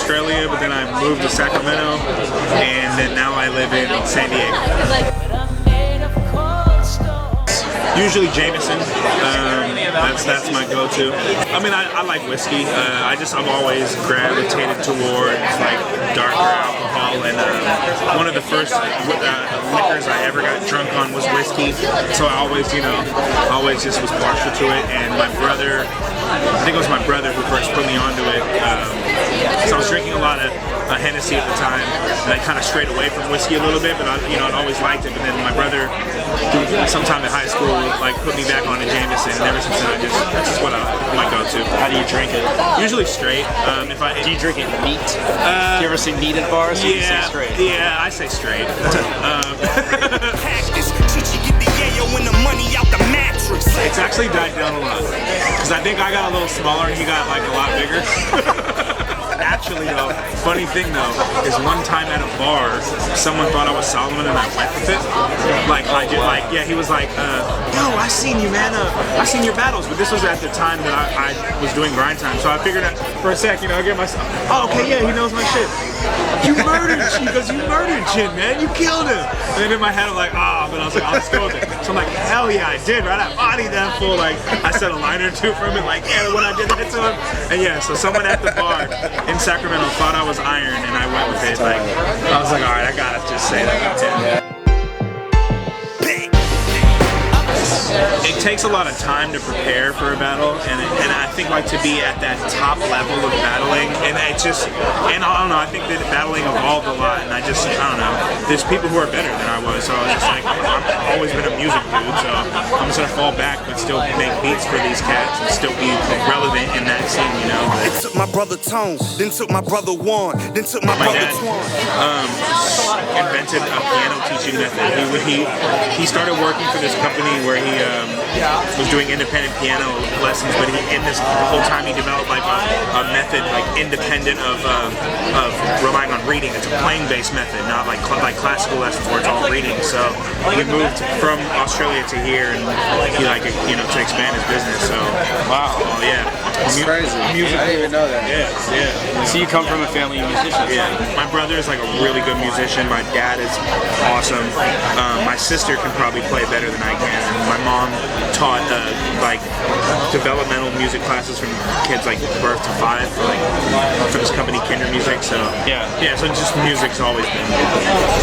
Australia, but then I moved to Sacramento, and then now I live in San Diego. Usually Jameson, that's my go-to. I mean, I like whiskey. I've always gravitated towards like darker alcohol, and one of the first liquors I ever got drunk on was whiskey. So I always just was partial to it. And my brother, I think it was my brother who first put me onto it. So I was drinking a lot of Hennessy at the time, and I kind of strayed away from whiskey a little bit, but I'd always liked it. But then my brother, sometime in high school, like put me back on to Jameson, and ever since then that's just what my go-to. How do you drink it? Usually straight. Do you drink it neat? Do you ever see neat at bars? Or do you say straight? Yeah, I say straight. It's actually died down a lot, because I think I got a little smaller and he got like a lot bigger. Actually though, funny thing though, is one time at a bar, someone thought I was Solomon and I went with it. He was like, yo, I seen you, man. I seen your battles, but this was at the time that I was doing grind time, so I figured out for a sec, I get myself, oh, okay, yeah, he knows my shit. You murdered Chin, man. You killed him. And then in my head, I'm like, but I was like, I'll just go with it. So I'm like, hell yeah, I did, right? I bodied that fool. Like, I said a line or two from it, like, yeah, when I did that to him. And yeah, so someone at the bar in Sacramento thought I was Iron, and I went with it. Like, I was like, all right, I gotta just say that. It takes a lot of time to prepare for a battle, and I think like to be at that top level of battling, and I don't know, I think that battling evolved a lot, and I don't know, there's people who are better than I was, so I was just like, I've always been a music dude, so I'm just gonna fall back but still make beats for these cats and still be relevant in that scene, It took my brother Tone, then took my brother Juan, then took my brother Twan. Invented a piano teaching method. He started working for this company where he was doing independent piano lessons, but the whole time he developed like a method like independent of relying on reading. It's a playing-based method, not like classical lessons where it's all reading. So he moved from Australia to here, and he to expand his business. So wow, yeah, that's crazy. I didn't even know that. Yeah. So you come from a family of musicians? Yeah. My brother is like a really good musician. My dad is awesome. My sister can probably play better than I can. My mom taught developmental music classes from kids like birth to 5 for this company Kinder Music. So yeah. So just music's always been.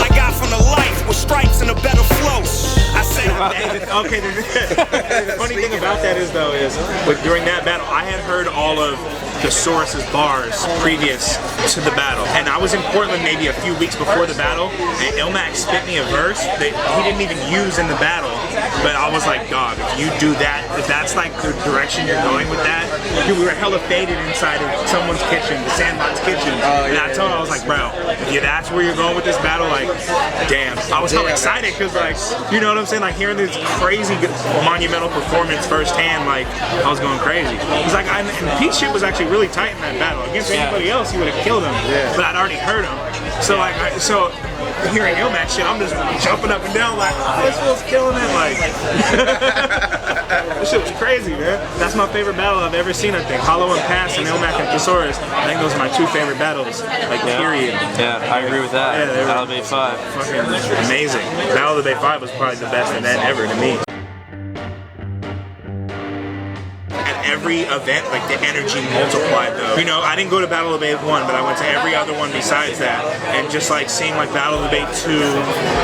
I got from the life with stripes and a better flow. I say okay. The funny thing about that is during that battle, I had heard all of the Source's bars previous to the battle, and I was in Portland maybe a few weeks before the battle, and Ilmac spit me a verse that he didn't even use in the battle, but I was like, dog, if you do that, if that's like the direction you're going with that, we were hella faded inside of someone's kitchen, the Sandlot's kitchen, and I told him, I was like, bro, if that's where you're going with this battle, like, damn, I was hella excited, because like, you know what I'm saying, like hearing this crazy monumental performance firsthand, like, I was going crazy. Because like, and Pete's shit was actually really tight in that battle. Against anybody else, he would have killed him, but I'd already heard him. So like, hearing Ilmac shit, I'm just jumping up and down like, oh, this fool's killing it, like. This shit was crazy, man. That's my favorite battle I've ever seen, I think. Hollow and Pass and Ilmac and Thesaurus. I think those are my 2 favorite battles, like, period. Yeah, I agree with that. Yeah, Battle of the Bay 5. Fucking amazing. Battle of the Bay 5 was probably the best event ever to me. Every event, like the energy multiplied though. I didn't go to Battle of the Bay 1, but I went to every other one besides that, and just like seeing like Battle of the Bay 2,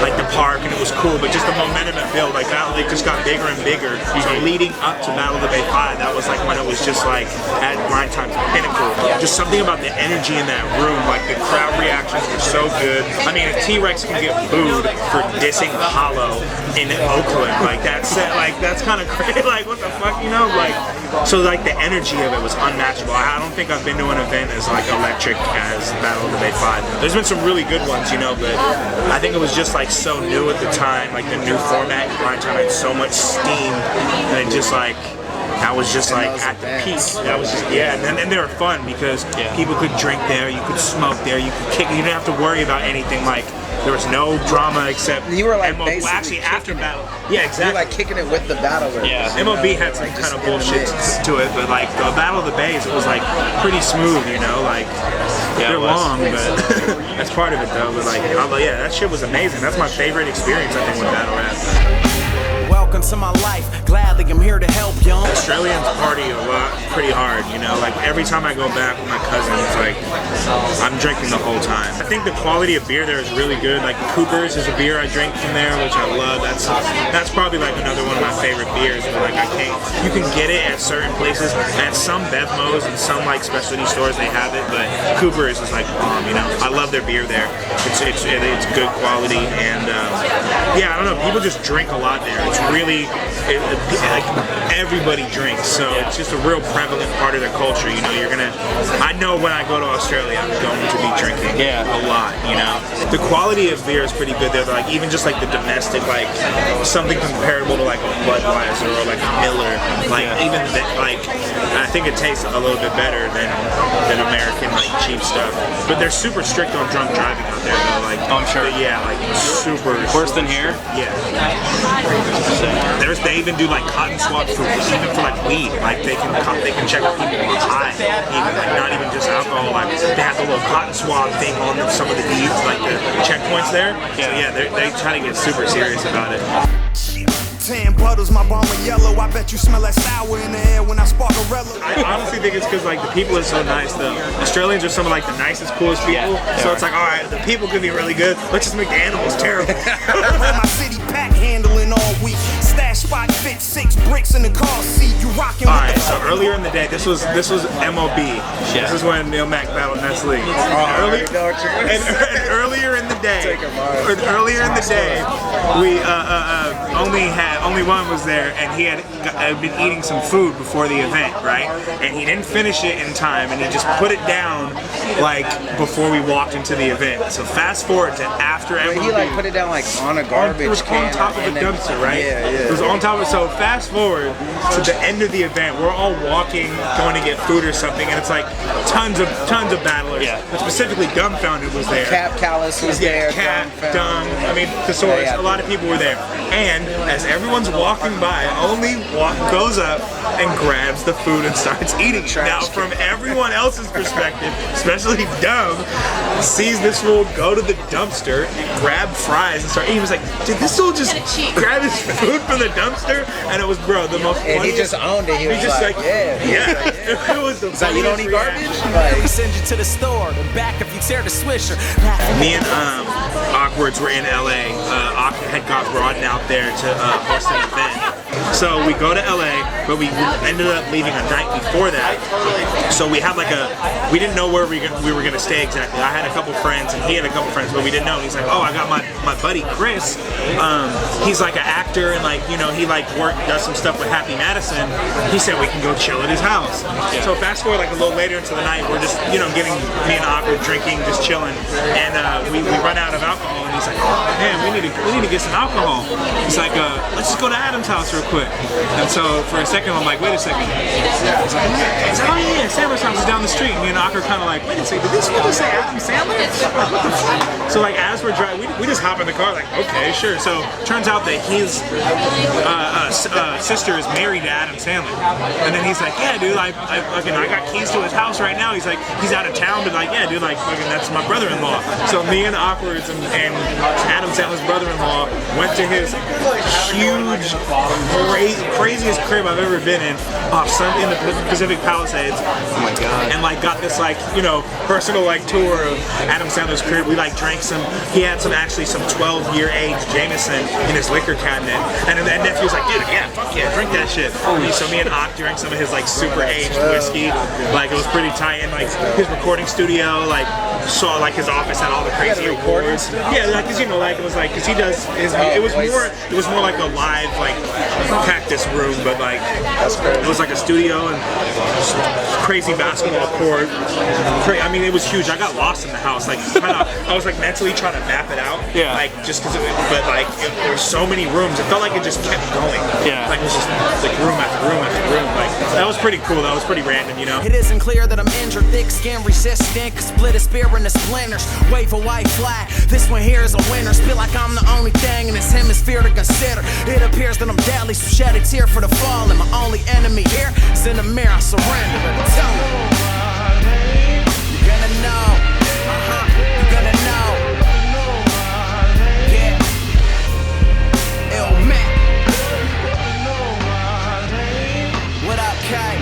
like the park, and it was cool, but just the momentum it built, like Battle of the Bay just got bigger and bigger. So leading up to Battle of the Bay 5, that was like when it was just like at grind time's pinnacle. Just something about the energy in that room, like the crowd reactions were so good. I mean, a T-Rex can get booed for dissing Hollow in Oakland, like that's kind of crazy, like what the fuck, like, so like the energy of it was unmatchable. I don't think I've been to an event as like electric as Battle of the Bay 5. There's been some really good ones, but I think it was just like so new at the time, like the new format, grind time had so much steam, and it just like, I was just like at the peak. That was just, and they were fun because people could drink there, you could smoke there, you could kick, you didn't have to worry about anything like There was no drama except You were like MO, basically actually after kicking battle. it. Yeah, You're exactly. like kicking it with the battlers. Yeah. you MOB know, had some like, kind just of in the bullshit mix. to it, but like the Battle of the Bays, it was like pretty smooth, you know, like Yeah, they're it was. long, but that's part of it though. But like, yeah, that shit was amazing. That's my favorite experience, I think, with battle rap. Welcome to my life. Gladly, I'm here to help, young. Australians party a lot, pretty hard, you know. Like every time I go back with my cousins, like I'm drinking the whole time. I think the quality of beer there is really good. Like Cooper's is a beer I drink from there, which I love. That's probably like another one of my favorite beers. But like I can't. You can get it at certain places. At some Bevmos and some like specialty stores they have it, but Cooper's is like bomb. You know, I love their beer there. It's good quality, and yeah, I don't know. People just drink a lot there. It's really like everybody drinks, so it's just a real prevalent part of their culture. You know, I know when I go to Australia, I'm going to be drinking a lot. You know, the quality of beer is pretty good there. Like even just like the domestic, like something comparable to like a Budweiser or like a Miller, like even that, like I think it tastes a little bit better than American like cheap stuff. But they're super strict on drunk driving out there though. Like Oh, I'm sure. Yeah, like super Worse than here? Yeah. They even do like cotton swabs for even for like weed. Like they can check if people are high, even like not even just alcohol. Like they have the little cotton swab thing on some of the like the checkpoints there. So yeah, they try to get super serious about it. Tan butters, my bomber yellow. I bet you smell that sour in the air when I spark a rello. I honestly think it's because like the people are so nice though. Australians are some of like the nicest, coolest people. So it's like, all right, the people could be really good. Let's just make the animals terrible. My city pack handling all week. Stash spot fit 6 bricks in the car seat. You rockin' All with right, the so earlier in the day, this was MOB. This is when Neil Mac battled Nestle. And earlier in the day, we only one was there, and he had been eating some food before the event, right? And he didn't finish it in time, and he just put it down like before we walked into the event. So fast forward to after MOB. He like put it down like on a garbage It was can. on top of a and then- dumpster, right? Yeah, yeah. It was on top of. So fast forward to the end of the event, we're all walking, going to get food or something, and it's like tons of battlers. Yeah. But specifically, Dumbfounded was there. Cap Callus was there. Cat, Dumbfounded. Dumb. I mean, Thesaurus. Yeah. A lot of people were there. And as everyone's walking by, goes up and grabs the food and starts eating it. Now, from everyone else's perspective, especially Dumb, sees this fool go to the dumpster and grab fries and start eating. He was like, did this fool just grab his food from the dumpster? And it was, bro, the most And he funniest- just owned it. He was just like, yeah. It was the So you don't eat funniest garbage? reaction. Like, We send you to the store, then back if you tear the swisher. Me and Awkwards were in LA. Awkward had got Broaden out there to host an event. So we go to LA, but we ended up leaving a night before that. So we had we didn't know where we were gonna stay exactly. I had a couple friends and he had a couple friends, but we didn't know. And he's like, oh, I got my buddy Chris. He's like an actor and like, you know, he like does some stuff with Happy Madison. He said we can go chill at his house. So fast forward like a little later into the night, we're just, you know, me and Awkward drinking, just chilling, and we run out of alcohol. And he's like, oh man, we need to get some alcohol. He's like, let's just go to Adam's house real quick. And so for a second, I'm like, wait a second. He's like, oh yeah, Sandler's house is down the street. And me and Awkward kind of like, wait a second, did this fool just say Adam Sandler? What the fuck? So like as we're driving, we just hop in the car like, okay, sure. So turns out that his sister is married to Adam Sandler. And then he's like, yeah, dude, I got keys to his house right now. He's like, he's out of town, but like, yeah, dude, like, fucking, that's my brother-in-law. So me and Awkwards and Adam Sandler's brother-in-law went to his huge, craziest crib I've ever been in in the Pacific Palisades. Oh my god! And like got this like, you know, personal like tour of Adam Sandler's crib. We like drank some. He had some 12-year age Jameson in his liquor cabinet, and then nephew was like, dude, yeah, fuck yeah, drink that shit. So me and Ock drank some of his like super aged whiskey. Like it was pretty tight. And like his recording studio, like saw like his office had all the crazy awards. Yeah, like cause you know, like it was like cause he does his. It was more like a live like cactus room, but like it was like a studio and crazy basketball court. I mean, it was huge. I got lost in the house. Like I was like mentally trying to map it out. Yeah. Like just because, but like there were so many rooms, it felt like it just kept going. Yeah. Like it was just like room after room after room. Like that was pretty cool. That was pretty random, you know. It isn't clear that I'm injured, thick skin resistant. Could split a spear into splinters, wave a white flag. This one here is a winner. Feel like I'm the only thing in this hemisphere to consider. It appears that I'm deadly, so shed a tear for the fall. And my only enemy here is in the mirror. I surrender. Tell me. You're gonna know. You're gonna know. Yeah. Ill man. What up, Kai?